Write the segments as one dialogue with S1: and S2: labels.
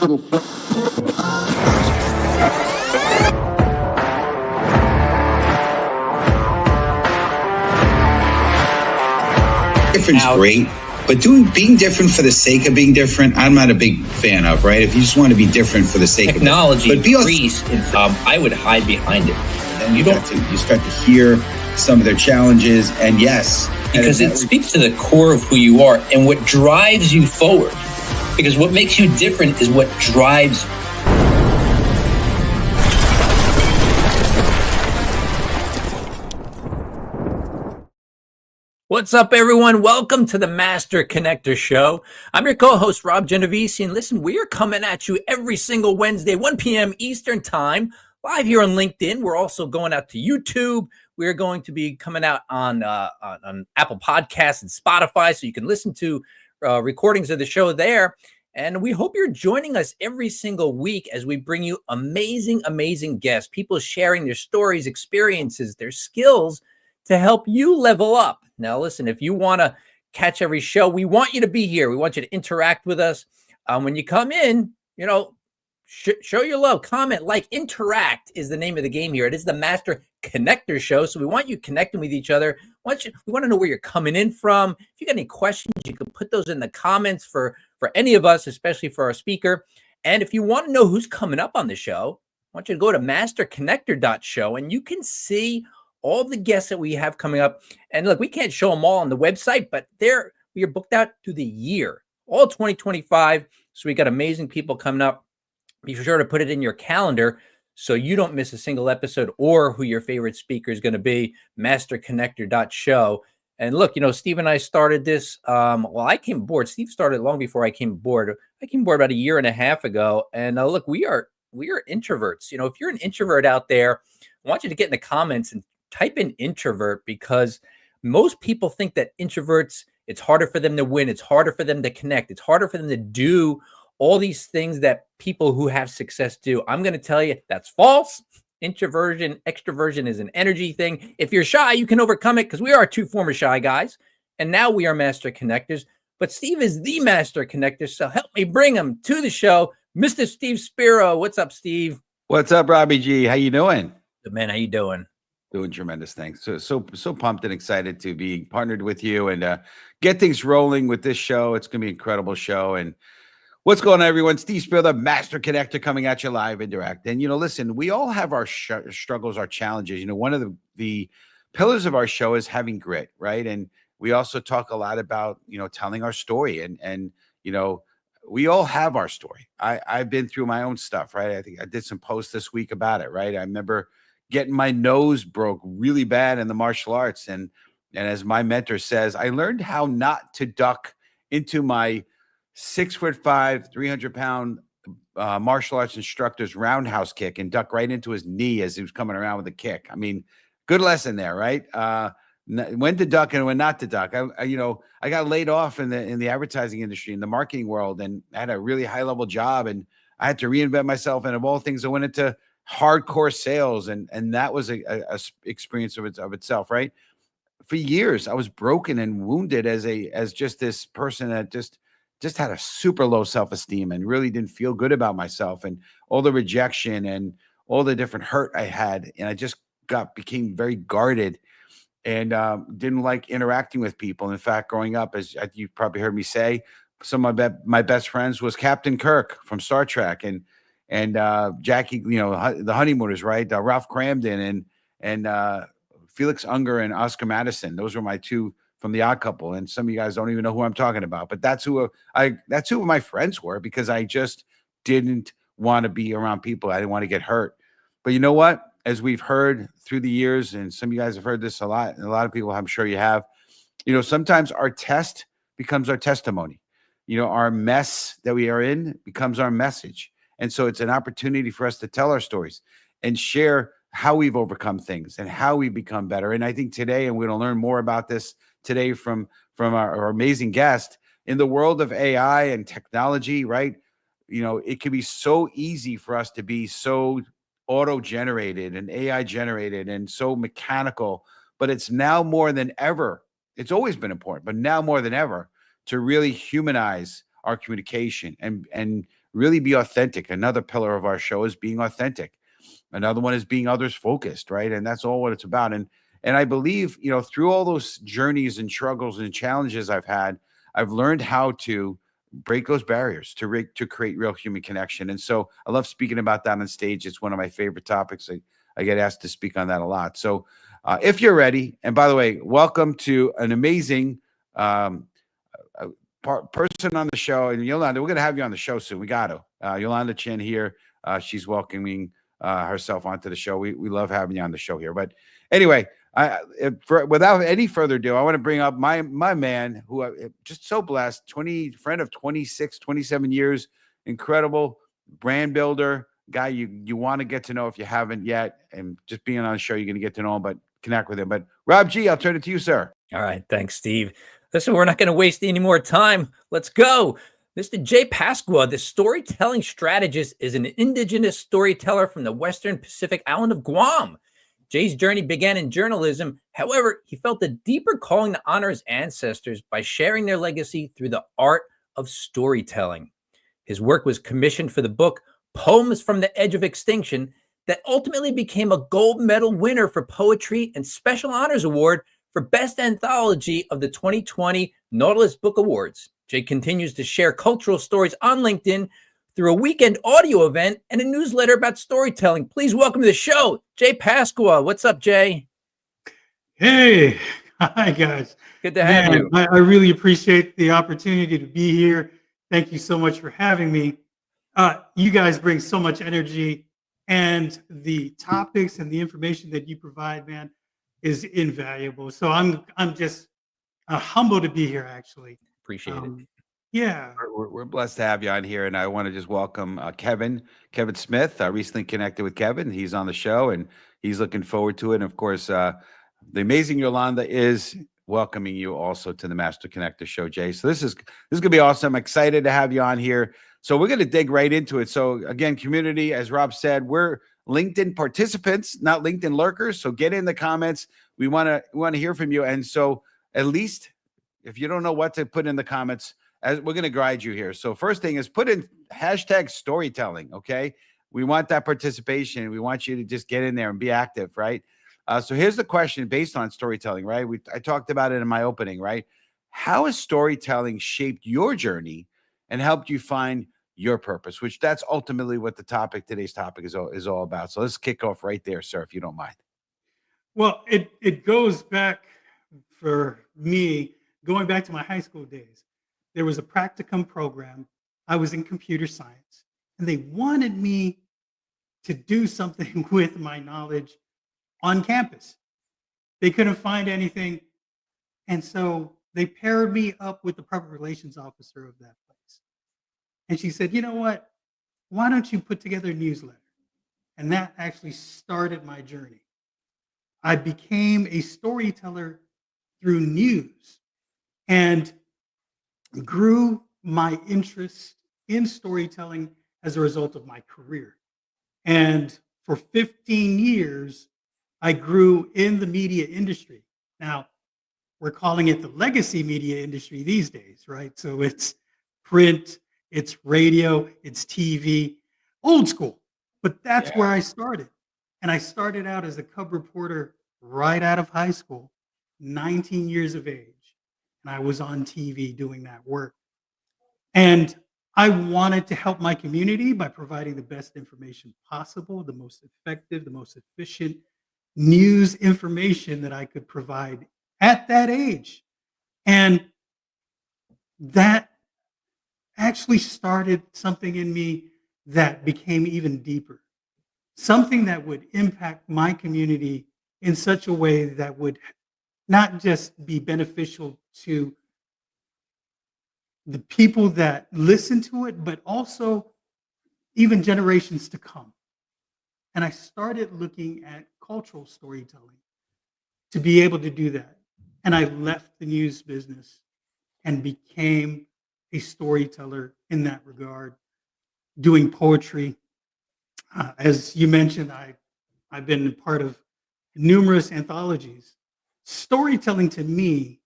S1: Different's great, but being different for the sake of being different, I'm not a big fan of, right? If you just want to be different for the sake of
S2: technology, increased, I would hide behind it.
S1: And you start to hear some of their challenges, and yes,
S2: because it speaks to the core of who you are and what drives you forward. Because what makes you different is what drives you. What's up, everyone? Welcome to the Master Connector Show. I'm your co-host, Rob Genovesi, and listen, we are coming at you every single Wednesday, 1 p.m. Eastern Time, live here on LinkedIn. We're also going out to YouTube. We're going to be coming out on Apple Podcasts and Spotify, so you can listen to recordings of the show there. And we hope you're joining us every single week as we bring you amazing, amazing guests, people sharing their stories, experiences, their skills to help you level up. Now, listen, if you want to catch every show, we want you to be here. We want you to interact with us. When you come in, show your love, comment, like, interact is the name of the game here. It is the Master Connector Show. So we want you connecting with each other. We want to know where you're coming in from. If you got any questions, you can put those in the comments for any of us, especially for our speaker. And if you want to know who's coming up on the show, I want you to go to masterconnector.show and you can see all the guests that we have coming up. And look, we can't show them all on the website, but we are booked out to the year, all 2025. So we got amazing people coming up. Be sure to put it in your calendar so you don't miss a single episode or who your favorite speaker is going to be, masterconnector.show. And look, Steve and I started this. I came aboard. Steve started long before I came aboard. I came aboard about a year and a half ago. And look, we are introverts. If you're an introvert out there, I want you to get in the comments and type in introvert, because most people think that introverts, it's harder for them to win. It's harder for them to connect. It's harder for them to do all these things that people who have success do. I'm going to tell you that's false. Introversion, extroversion is an energy thing. If you're shy, you can overcome it, because we are two former shy guys, and now we are master connectors. But Steve is the master connector, so help me bring him to the show, Mr. Steve Spiro. What's up, Steve?
S3: What's up, Robbie G? How you doing?
S2: Good, man. How you doing?
S3: Doing tremendous things. So pumped and excited to be partnered with you and get things rolling with this show. It's going to be an incredible show. And what's going on, everyone? Steve Spiro, the Master Connector, coming at you live and direct. And, listen, we all have our struggles, our challenges. One of the pillars of our show is having grit, right? And we also talk a lot about, telling our story. And we all have our story. I've been through my own stuff, right? I think I did some posts this week about it, right? I remember getting my nose broke really bad in the martial arts. And as my mentor says, I learned how not to duck into my 6'5", 300-pound martial arts instructor's roundhouse kick and duck right into his knee as he was coming around with a kick. I mean, good lesson there, right? When to duck and when not to duck. I got laid off in the advertising industry, in the marketing world, and I had a really high level job, and I had to reinvent myself. And of all things, I went into hardcore sales, and that was a experience of itself, right? For years, I was broken and wounded as just this person that just had a super low self-esteem and really didn't feel good about myself, and all the rejection and all the different hurt I had, and I just became very guarded and didn't like interacting with people. And in fact, growing up, as you've probably heard me say, some of my best friends was Captain Kirk from Star Trek, and Jackie, the Honeymooners, right? Ralph Cramden and Felix Unger and Oscar Madison. Those were my two from The Odd Couple. And some of you guys don't even know who I'm talking about, but that's who my friends were, because I just didn't want to be around people. I didn't want to get hurt. But you know what? As we've heard through the years, and some of you guys have heard this a lot, and a lot of people, I'm sure you have, sometimes our test becomes our testimony. Our mess that we are in becomes our message. And so it's an opportunity for us to tell our stories and share how we've overcome things and how we become better. And I think today, and we're going to learn more about this today from our amazing guest, in the world of AI and technology, right? It can be so easy for us to be so auto-generated and AI-generated and so mechanical, but it's now more than ever. It's always been important, but now more than ever, to really humanize our communication and really be authentic. Another pillar of our show is being authentic. Another one is being others focused, right? And that's all what it's about. And I believe, through all those journeys and struggles and challenges I've had, I've learned how to break those barriers to create real human connection. And so I love speaking about that on stage. It's one of my favorite topics. I get asked to speak on that a lot. So if you're ready, and by the way, welcome to an amazing person on the show. And Yolanda, we're going to have you on the show soon. We got to. Yolanda Chin here. She's welcoming herself onto the show. We love having you on the show here. But anyway, without any further ado, I want to bring up my man who just so blessed, friend of 26, 27 years, incredible brand builder, guy you want to get to know if you haven't yet. And just being on the show, you're going to get to know him, but connect with him. But Rob G, I'll turn it to you, sir.
S2: All right. Thanks, Steve. Listen, we're not going to waste any more time. Let's go. Mr. Jay Pascua, the storytelling strategist, is an indigenous storyteller from the Western Pacific island of Guam. Jay's journey began in journalism. However, he felt a deeper calling to honor his ancestors by sharing their legacy through the art of storytelling. His work was commissioned for the book Poems from the Edge of Extinction that ultimately became a gold medal winner for poetry and special honors award for Best Anthology of the 2020 Nautilus Book Awards. Jay continues to share cultural stories on LinkedIn through a weekend audio event and a newsletter about storytelling. Please welcome to the show, Jay Pascua. What's up, Jay?
S4: Hey, hi, guys.
S2: Good to have you.
S4: I really appreciate the opportunity to be here. Thank you so much for having me. You guys bring so much energy, and the topics and the information that you provide, man, is invaluable. So I'm just humbled to be here, actually.
S2: Appreciate it.
S4: Yeah.
S3: We're blessed to have you on here, and I want to just welcome Kevin Smith. I recently connected with Kevin. He's on the show, and he's looking forward to it. And of course, the amazing Yolanda is welcoming you also to the Master Connector Show, Jay. So this is gonna be awesome. I'm excited to have you on here. So we're gonna dig right into it. So again, community, as Rob said, we're LinkedIn participants, not LinkedIn lurkers. So get in the comments. We want to hear from you. And so at least if you don't know what to put in the comments, as we're going to guide you here. So first thing is put in hashtag storytelling. Okay. We want that participation. We want you to just get in there and be active. Right. So here's the question based on storytelling, right? I talked about it in my opening, right? How has storytelling shaped your journey and helped you find your purpose, which that's ultimately what today's topic is all about. So let's kick off right there, sir, if you don't mind.
S4: Well, it goes back for me, going back to my high school days. There was a practicum program. I was in computer science, and they wanted me to do something with my knowledge on campus. They couldn't find anything, and so they paired me up with the public relations officer of that place. And she said, you know what? Why don't you put together a newsletter? And that actually started my journey. I became a storyteller through news and grew my interest in storytelling as a result of my career. And for 15 years, I grew in the media industry. Now, we're calling it the legacy media industry these days, right? So it's print, it's radio, it's TV, old school. But that's where I started. And I started out as a cub reporter right out of high school, 19 years of age. And I was on TV doing that work. And I wanted to help my community by providing the best information possible, the most effective, the most efficient news information that I could provide at that age. And that actually started something in me that became even deeper, something that would impact my community in such a way that would not just be beneficial to the people that listen to it, but also even generations to come. And I started looking at cultural storytelling to be able to do that. And I left the news business and became a storyteller in that regard, doing poetry. As you mentioned, I've been a part of numerous anthologies. Storytelling to me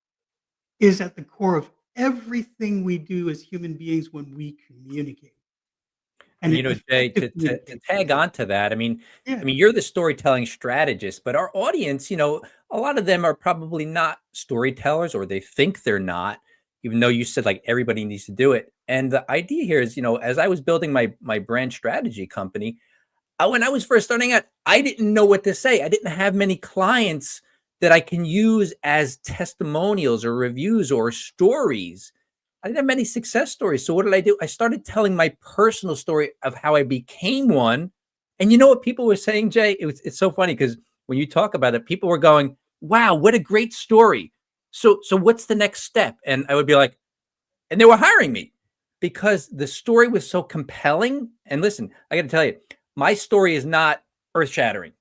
S4: is at the core of everything we do as human beings when we communicate.
S2: And
S4: and
S2: Jay,
S4: effective
S2: to
S4: communication.
S2: tag on to that,
S4: Yeah,
S2: you're the storytelling strategist, but our audience, a lot of them are probably not storytellers, or they think they're not, even though you said like everybody needs to do it. And the idea here is, as I was building my brand strategy company, when I was first starting out, I didn't know what to say. I didn't have many clients that I can use as testimonials or reviews or stories. I didn't have many success stories. So what did I do? I started telling my personal story of how I became one. And you know what people were saying, Jay? It's so funny because when you talk about it, people were going, "Wow, what a great story." So what's the next step? And I would be like, and they were hiring me because the story was so compelling. And listen, I got to tell you, my story is not earth shattering.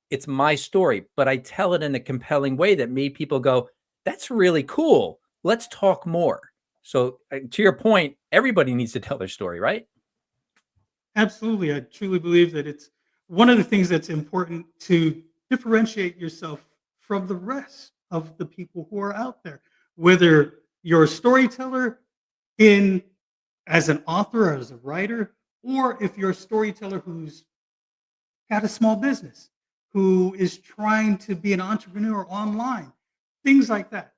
S2: It's my story, but I tell it in a compelling way that made people go, "That's really cool. Let's talk more." So, to your point, everybody needs to tell their story, right?
S4: absolutely. I truly believe that it's one of the things that's important to differentiate yourself from the rest of the people who are out there. Whether you're a storyteller in as an author, as a writer, or if you're a storyteller who's got a small business, who is trying to be an entrepreneur online, things like that,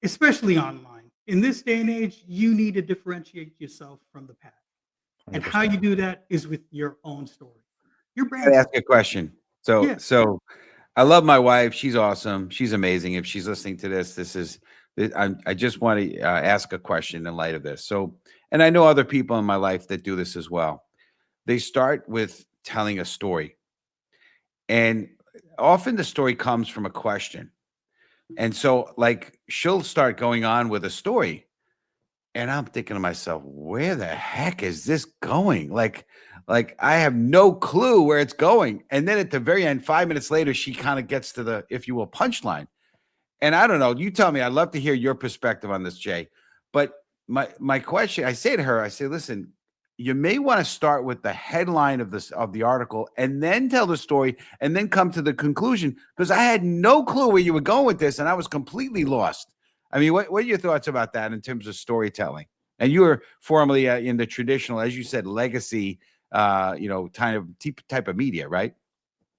S4: especially online. In this day and age, you need to differentiate yourself from the pack. And how
S2: 100%.
S4: you do that is with your own story, your
S3: I
S4: brand
S3: gotta ask
S4: story.
S3: you a question. So,
S4: Yeah,
S3: I love my wife. She's awesome. She's amazing. If she's listening to this, I just want to ask a question in light of this. So, and I know other people in my life that do this as well. They start with telling a story, and often the story comes from a question. And so, like, she'll start going on with a story, and I'm thinking to myself, where the heck is this going? Like I have no clue where it's going. And then at the very end, 5 minutes later, she kind of gets to the, if you will, punchline. And I don't know, you tell me, I'd love to hear your perspective on this, Jay. But my question, I say to her, I say, listen, you may want to start with the headline of the article and then tell the story and then come to the conclusion, because I had no clue where you were going with this and I was completely lost. I mean, what are your thoughts about that in terms of storytelling? And you were formerly in the traditional, as you said, legacy, type of media, right?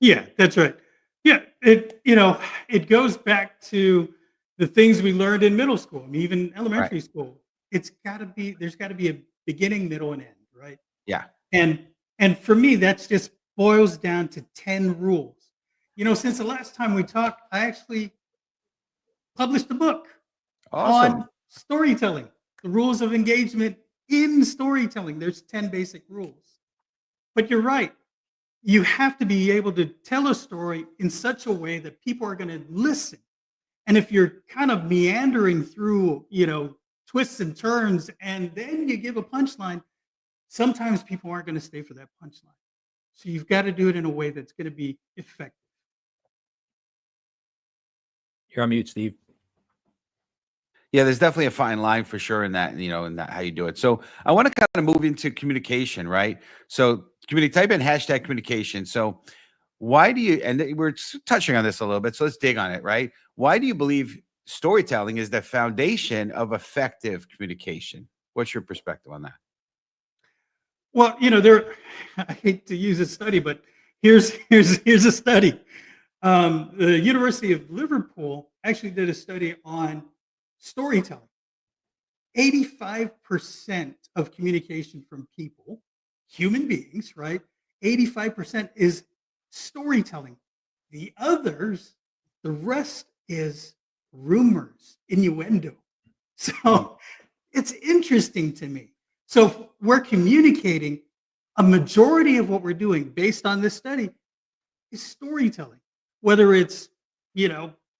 S4: yeah, that's right. Yeah, it goes back to the things we learned in middle school, I mean, even
S3: Right.
S4: elementary school. There's got to be a beginning, middle, and end, right?
S3: Yeah.
S4: And and for me, that's just boils down to 10 rules. Since the last time we talked, I actually published a book
S3: Awesome.
S4: on storytelling, the rules of engagement in storytelling. There's 10 basic rules. But you're right. You have to be able to tell a story in such a way that people are going to listen. And if you're kind of meandering through, twists and turns, and then you give a punchline, sometimes people aren't going to stay for that punchline. So you've got to do it in a way that's going to be effective.
S2: You're on mute, Steve.
S3: Yeah, there's definitely a fine line for sure in that, in that how you do it. So I want to kind of move into communication, right? So type in hashtag communication. So why do you, and we're touching on this a little bit, so let's dig on it, right? Why do you believe storytelling is the foundation of effective communication? What's your perspective on that?
S4: Well, there. I hate to use a study, but here's a study. The University of Liverpool actually did a study on storytelling. 85% of communication from people, human beings, right? 85% is storytelling. The others, the rest is rumors, innuendo.
S3: Mm.
S4: So it's interesting to me. So if we're communicating, a majority of what we're doing based on this study is storytelling, whether it's,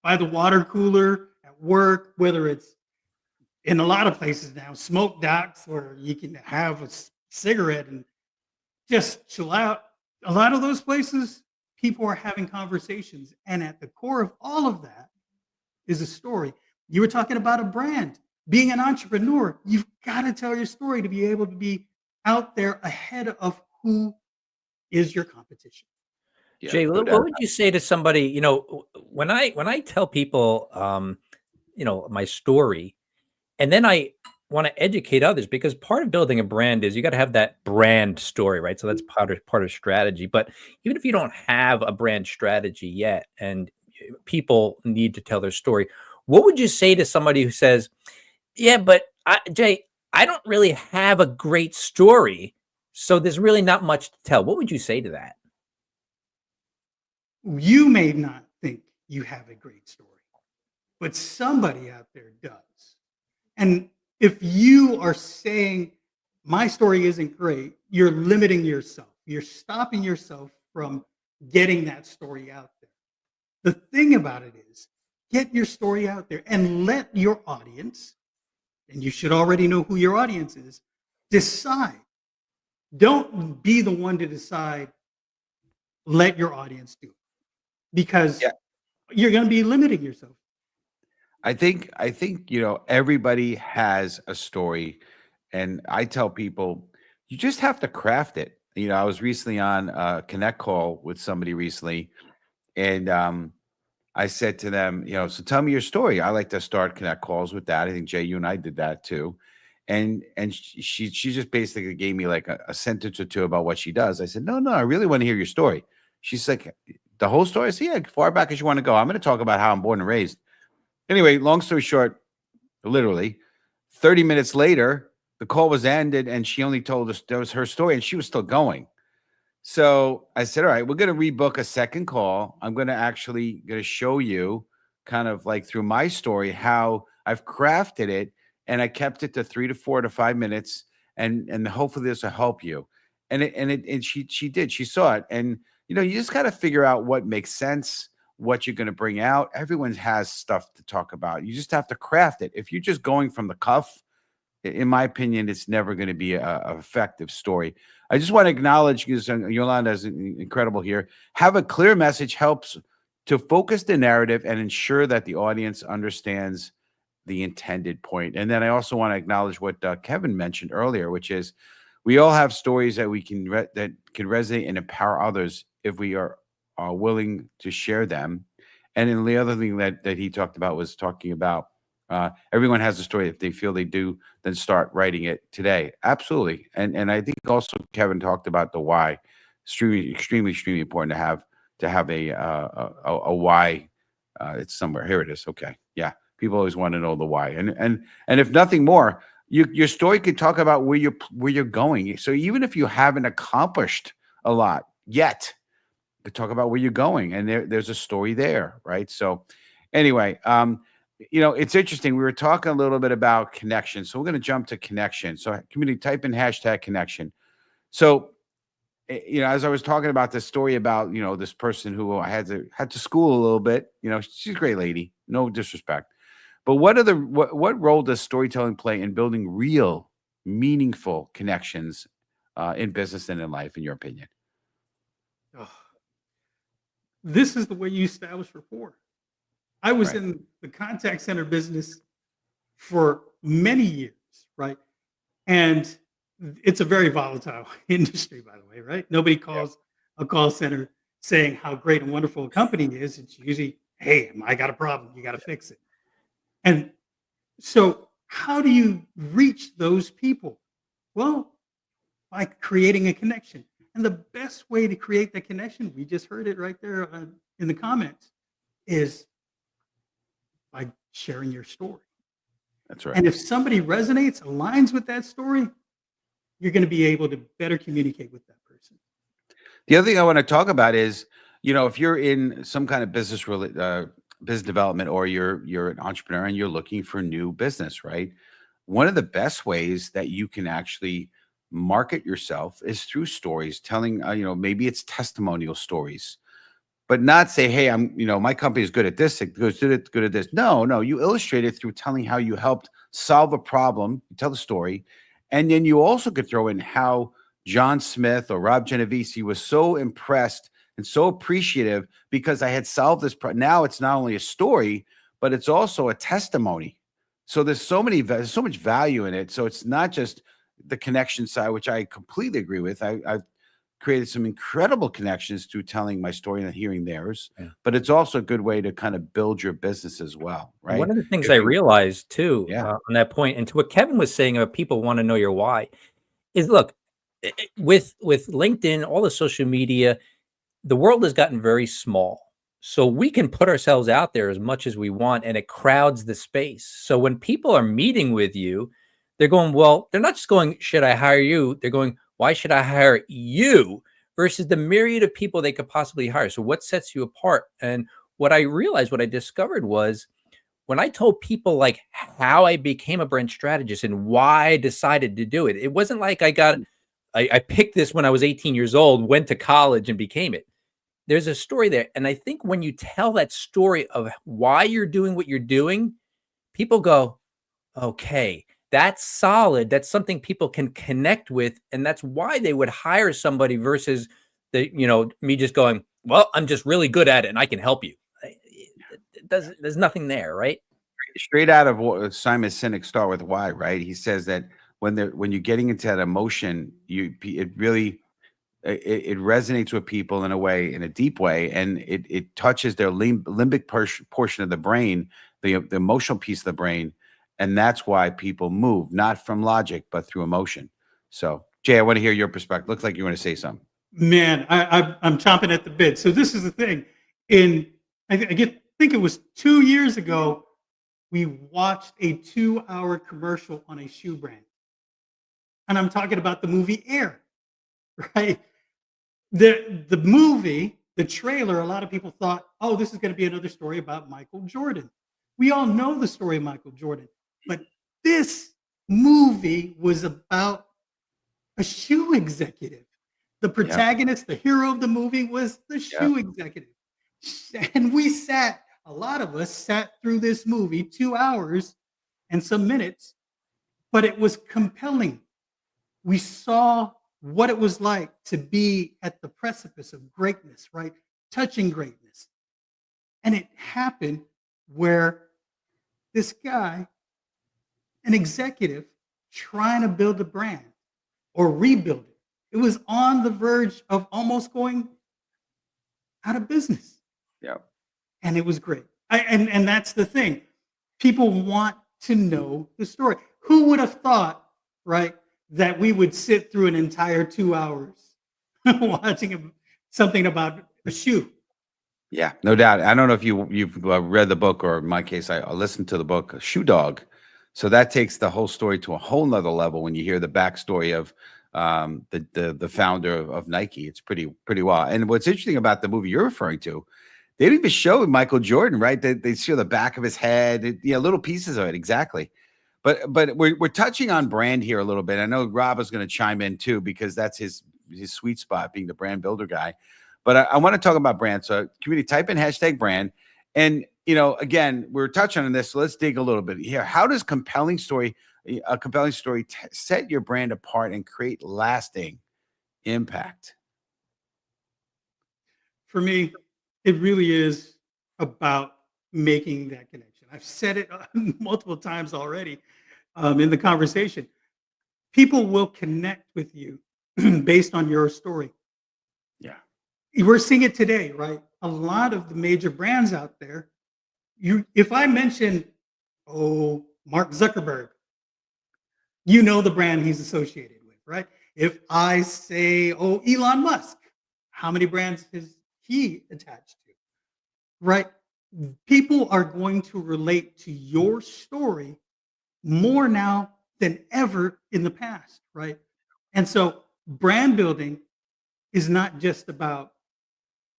S4: by the water cooler at work, whether it's in a lot of places now, smoke docks where you can have a cigarette and just chill out. A lot of those places, people are having conversations. And at the core of all of that is a story. You were talking about a brand. Being an entrepreneur, you've got to tell your story to be able to be out there ahead of who is your competition.
S3: Yeah,
S2: Jay,
S3: no
S2: what
S3: doubt.
S2: would you say to somebody, when I tell people, my story, and then want to educate others, because part of building a brand is you got to have that brand story, right? So that's part of strategy. But even if you don't have a brand strategy yet, and people need to tell their story, what would you say to somebody who says, "Yeah, but Jay, I don't really have a great story, so there's really not much to tell." What would you say to that?
S4: You may not think you have a great story, but somebody out there does. And if you are saying my story isn't great, you're limiting yourself. You're stopping yourself from getting that story out there. The thing about it is, get your story out there and let your audience, and you should already know who your audience is, decide. Don't be the one to decide. Let your audience do it, because
S3: Yeah.
S4: you're going to be limiting yourself.
S3: I think everybody has a story, and I tell people you just have to craft it. I was recently on a connect call with somebody recently, and I said to them, so tell me your story. I like to start connect calls with that. I think Jay, you and I did that too. And she just basically gave me like a sentence or two about what she does. I said, no, I really want to hear your story. She's like, the whole story? I said, yeah, far back as you want to go. I'm going to talk about how I'm born and raised. Anyway, long story short, literally 30 minutes later, the call was ended and she only told us that was her story and she was still going. So I said, all right, we're going to rebook a second call. I'm going to show you kind of like through my story, how I've crafted it, and I kept it to 3 to 4 to 5 minutes. And hopefully this will help you. And she did, she saw it. And, you just got to figure out what makes sense, what you're going to bring out. Everyone has stuff to talk about. You just have to craft it. If you're just going from the cuff, in my opinion, it's never going to be a effective story. I just want to acknowledge, because Yolanda is incredible here. Have a clear message helps to focus the narrative and ensure that the audience understands the intended point. And then I also want to acknowledge what Kevin mentioned earlier, which is we all have stories that that can resonate and empower others if we are willing to share them. And then the other thing that he talked about was talking about everyone has a story. If they feel they do, then start writing it today. Absolutely. And I think also Kevin talked about the why. Extremely important to have a why. It's somewhere. Here it is. Okay. Yeah. People always want to know the why. And if nothing more, your story could talk about where you're going. So even if you haven't accomplished a lot yet, you could talk about where you're going, and there's a story there, right? So anyway, it's interesting. We were talking a little bit about connection. So we're going to jump to connection. So community, type in hashtag connection. So, as I was talking about this story about, this person who I had to school a little bit, she's a great lady, no disrespect. But what role does storytelling play in building real, meaningful connections in business and in life, in your opinion?
S4: Oh, this is the way you establish rapport. I was
S3: Right.
S4: in the contact center business for many years, right? And it's a very volatile industry, by the way, right? Nobody calls a call center saying how great and wonderful a company is. It's usually, hey, I got a problem. You got to fix it. And so, how do you reach those people? Well, by creating a connection. And the best way to create that connection, we just heard it right there in the comments, is by sharing your story.
S3: That's right.
S4: And if somebody resonates, aligns with that story, you're going to be able to better communicate with that person.
S3: The other thing I want to talk about is, if you're in some kind of business development, or you're an entrepreneur and you're looking for new business, right? One of the best ways that you can actually market yourself is through stories, telling, maybe it's testimonial stories, but not say, hey, my company is good at this, good at this. No, you illustrate it through telling how you helped solve a problem, you tell the story. And then you also could throw in how John Smith or Rob Genovesi was so impressed and so appreciative because I had solved this problem. Now it's not only a story, but it's also a testimony. So there's so much value in it. So it's not just the connection side, which I completely agree with. I've created some incredible connections through telling my story and hearing theirs.
S2: Yeah.
S3: But it's also a good way to kind of build your business as well, right?
S2: One of the things
S3: If
S2: I
S3: you-
S2: realized too,
S3: Yeah.
S2: on that point, and to what Kevin was saying about people want to know your why, is look, with LinkedIn, all the social media, the world has gotten very small. So we can put ourselves out there as much as we want, and it crowds the space. So when people are meeting with you, they're going, well, they're not just going, should I hire you? They're going, why should I hire you? Versus the myriad of people they could possibly hire. So what sets you apart? And what I realized, what I discovered was when I told people like how I became a brand strategist and why I decided to do it, it wasn't like I picked this when I was 18 years old, went to college and became it. There's a story there. And I think when you tell that story of why you're doing what you're doing, people go, okay, that's solid. That's something people can connect with. And that's why they would hire somebody versus me just going, well, I'm just really good at it and I can help you. There's nothing there, right?
S3: Straight out of what Simon Sinek Start With Why, right? He says that when you're getting into that emotion, it really it resonates with people in a way, in a deep way, and it touches their limbic portion of the brain, the emotional piece of the brain, and that's why people move, not from logic, but through emotion. So, Jay, I want to hear your perspective. Looks like you want to say something.
S4: Man, I'm chomping at the bit. So this is the thing. Think it was 2 years ago, we watched a 2-hour commercial on a shoe brand. And I'm talking about the movie Air, right? The movie, the trailer, a lot of people thought, oh, this is going to be another story about Michael Jordan. We all know the story of Michael Jordan. But this movie was about a shoe executive. The protagonist, the hero of the movie, was the shoe executive. And a lot of us sat through this movie 2 hours and some minutes, but it was compelling. We saw what it was like to be at the precipice of greatness, right? Touching greatness. And it happened where this guy, an executive, trying to build a brand or rebuild it, it was on the verge of almost going out of business.
S3: Yeah.
S4: And it was great. And that's the thing. People want to know the story. Who would have thought, right, that we would sit through an entire 2 hours watching something about a shoe?
S3: Yeah, no doubt. I don't know if you've read the book, or in my case, I listened to the book, Shoe Dog. So that takes the whole story to a whole nother level when you hear the backstory of the founder of Nike. It's pretty wild. And what's interesting about the movie you're referring to, they didn't even show Michael Jordan, right? They show the back of his head, little pieces of it, exactly. But we're touching on brand here a little bit. I know Rob is going to chime in too, because that's his sweet spot, being the brand builder guy. But I want to talk about brand. So community, type in #brand. And, again, we're touching on this. So let's dig a little bit here. How does a compelling story set your brand apart and create lasting impact?
S4: For me, it really is about making that connection. I've said it multiple times already in the conversation. People will connect with you based on your story.
S3: Yeah.
S4: We're seeing it today, right? A lot of the major brands out there, if I mention, Mark Zuckerberg, the brand he's associated with, right? If I say, Elon Musk, how many brands is he attached to, right? People are going to relate to your story more now than ever in the past, right? And so brand building is not just about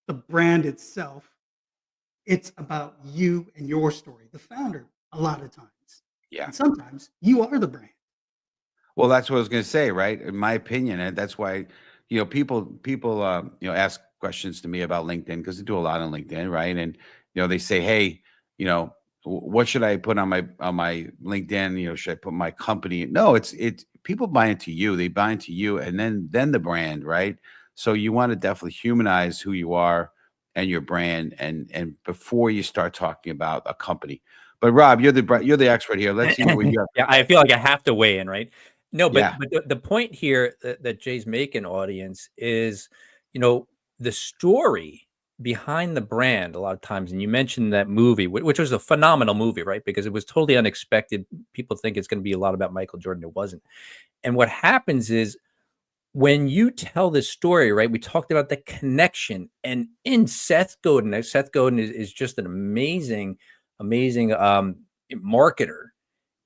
S4: the brand itself. It's about you and your story, the founder, a lot of times.
S3: Yeah.
S4: And sometimes you are the brand.
S3: Well, that's what I was going to say, right? In my opinion, and that's why, people ask questions to me about LinkedIn, because they do a lot on LinkedIn, right? And they say, hey, what should I put on my LinkedIn? Should I put my company? No, it's people buy into you. They buy into you, and then the brand, right? So you want to definitely humanize who you are and your brand, and before you start talking about a company. But Rob, you're the expert here. Let's see what you have.
S2: Yeah, I feel like I have to weigh in, right? No, but
S3: Yeah.
S2: the point here that Jay's making, audience, is, the story behind the brand a lot of times, and you mentioned that movie, which was a phenomenal movie, right? Because it was totally unexpected. People think it's going to be a lot about Michael Jordan. It wasn't. And what happens is when you tell this story, right? We talked about the connection, and in Seth Godin, now Seth Godin is just an amazing, amazing marketer.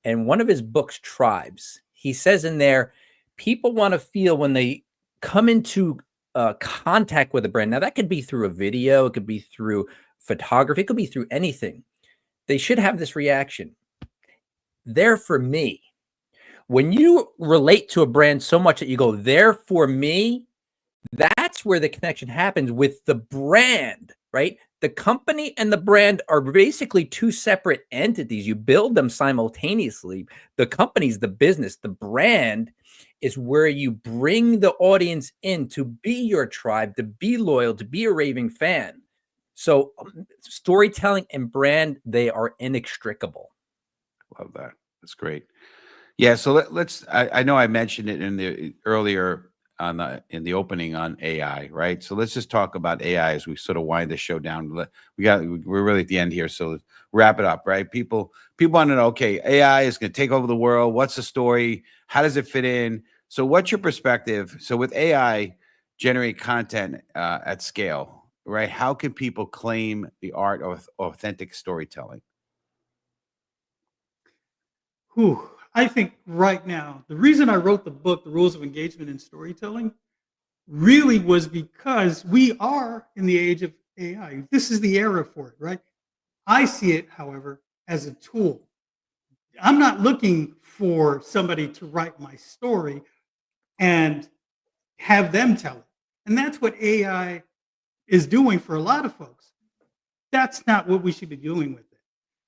S2: And one of his books, Tribes, he says in there, people want to feel when they come into contact with a brand. Now, that could be through a video, it could be through photography, it could be through anything. They should have this reaction. They're for me. When you relate to a brand so much that you go, they're for me, that's where the connection happens with the brand, right? The company and the brand are basically two separate entities. You build them simultaneously. The company's the business. The brand is where you bring the audience in to be your tribe, to be loyal, to be a raving fan. So storytelling and brand, they are inextricable.
S3: Love that. That's great. Yeah. So let's. I know I mentioned it in the earlier in the opening on AI, right? So let's just talk about AI as we sort of wind the show down. We're really at the end here, so let's wrap it up, right? People want to know. Okay, AI is going to take over the world. What's the story? How does it fit in? So what's your perspective? So with AI generate content at scale, right? How can people claim the art of authentic storytelling?
S4: Whew. I think right now, the reason I wrote the book, The Rules of Engagement in Storytelling, really was because we are in the age of AI. This is the era for it, right? I see it, however, as a tool. I'm not looking for somebody to write my story and have them tell it. And that's what AI is doing for a lot of folks. That's not what we should be doing with it.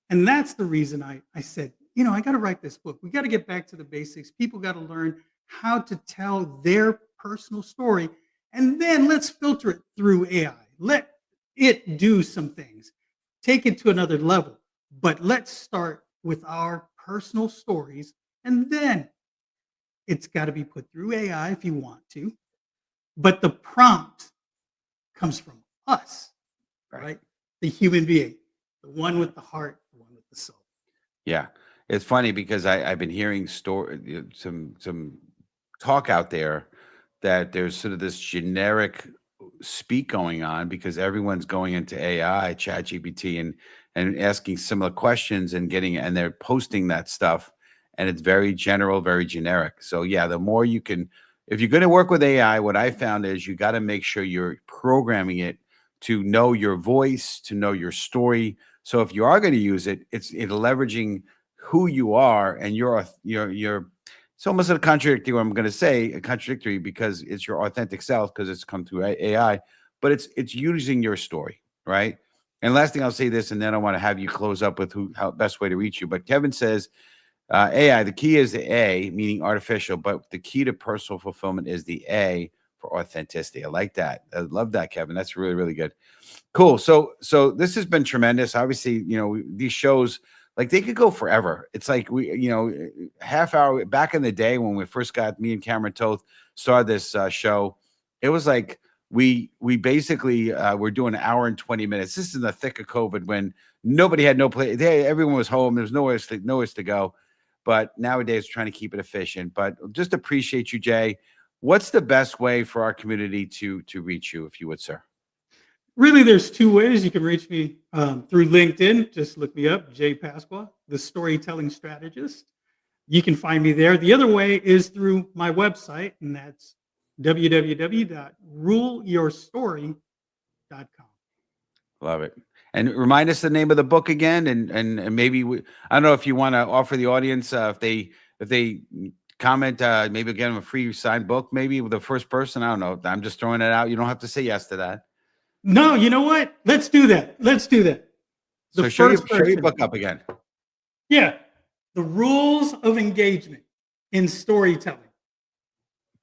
S4: And that's the reason I said, I got to write this book. We got to get back to the basics. People got to learn how to tell their personal story. And then let's filter it through AI. Let it do some things, take it to another level. But let's start with our personal stories. And then it's got to be put through AI if you want to. But the prompt comes from us, right? The human being, the one with the heart, the one with the soul.
S3: Yeah. It's funny because I've been hearing some talk out there that there's sort of this generic speak going on because everyone's going into AI, Chat GPT, and asking similar questions and they're posting that stuff, and it's very general, very generic. So yeah, the more you can, if you're going to work with AI, what I found is you got to make sure you're programming it to know your voice, to know your story. So if you are going to use it, it's leveraging who you are and your it's almost a contradictory what I'm going to say, a contradictory because it's your authentic self because it's come through AI, but it's using your story, right? And last thing I'll say this, and then I want to have you close up with how best way to reach you. But Kevin says AI, the key is the A, meaning artificial, but the key to personal fulfillment is the A for authenticity. I like that. I love that, Kevin. That's really, really good. Cool. So this has been tremendous. Obviously, these shows, like they could go forever. It's like half hour back in the day when we first got me and Cameron Toth started this show. It was like we basically were doing an hour and 20 minutes. This is in the thick of COVID when nobody had no place. Everyone was home. There's nowhere to go. But nowadays, we're trying to keep it efficient. But just appreciate you, Jay. What's the best way for our community to reach you, if you would, sir?
S4: Really, there's two ways you can reach me through LinkedIn. Just look me up, Jay Pascua, the storytelling strategist. You can find me there. The other way is through my website, and that's www.ruleyourstory.com.
S3: Love it. And remind us the name of the book again, and maybe I don't know if you want to offer the audience if they comment, maybe get them a free signed book, maybe with the first person. I don't know. I'm just throwing it out. You don't have to say yes to that.
S4: No, you know what? Let's do that.
S3: So show your book up again.
S4: Yeah. The Rules of Engagement in Storytelling.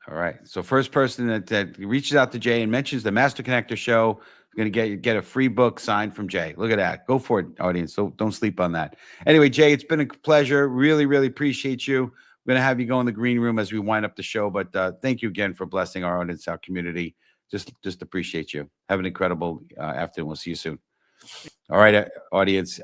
S3: All right. So first person that reaches out to Jay and mentions the Master Connector show Going to get a free book signed from Jay. Look at that. Go for it, audience. So don't sleep on that. Anyway, Jay, it's been a pleasure. Really, really appreciate you. I'm going to have you go in the green room as we wind up the show. But thank you again for blessing our audience, our community. Just appreciate you. Have an incredible afternoon. We'll see you soon. All right, audience.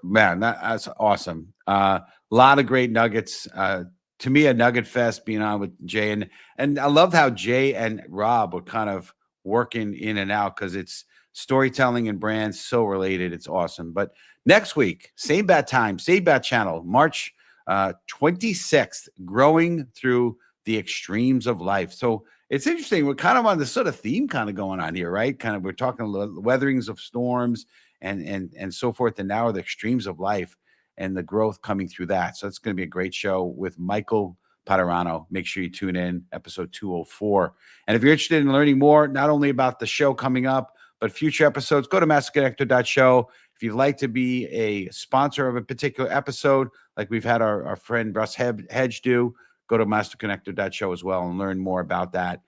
S3: Man, that's awesome. A lot of great nuggets. To me, a nugget fest being on with Jay. And I love how Jay and Rob were kind of working in and out because it's storytelling and brands so related. It's awesome. But next week, same bat time, same bat channel, March 26th, growing through the extremes of life. So it's interesting. We're kind of on this sort of theme kind of going on here, right? Kind of, we're talking weatherings of storms and so forth. And now the extremes of life and the growth coming through that. So it's going to be a great show with Michael Paterano. Make sure you tune in, episode 204. And if you're interested in learning more, not only about the show coming up, but future episodes, go to masterconnector.show. If you'd like to be a sponsor of a particular episode, like we've had our friend Russ Hedge do, go to masterconnector.show as well and learn more about that.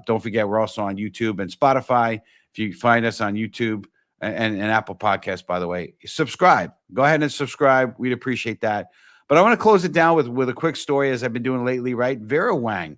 S3: Don't forget, we're also on YouTube and Spotify. If you find us on YouTube and Apple Podcasts, by the way, subscribe. Go ahead and subscribe. We'd appreciate that. But I want to close it down with a quick story, as I've been doing lately, right? Vera Wang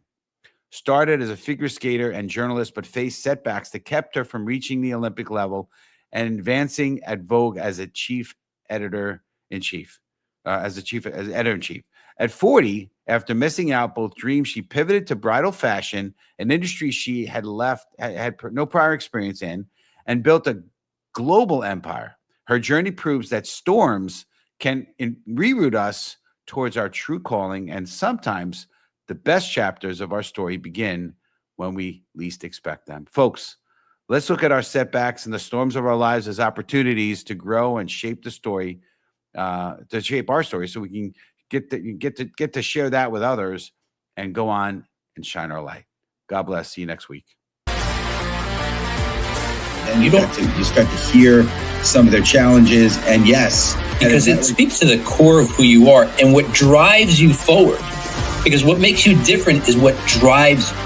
S3: started as a figure skater and journalist, but faced setbacks that kept her from reaching the Olympic level and advancing at Vogue as a chief editor-in-chief. At 40, after missing out both dreams, she pivoted to bridal fashion, an industry she had no prior experience in, and built a global empire. Her journey proves that storms can reroute us towards our true calling, and sometimes the best chapters of our story begin when we least expect them. Folks, let's look at our setbacks and the storms of our lives as opportunities to grow and shape the story, to shape our story, so we can get to share that with others and go on and shine our light. God bless. See you next week.
S1: And you start to hear some of their challenges, and yes,
S5: because it speaks to the core of who you are and what drives you forward. Because what makes you different is what drives you.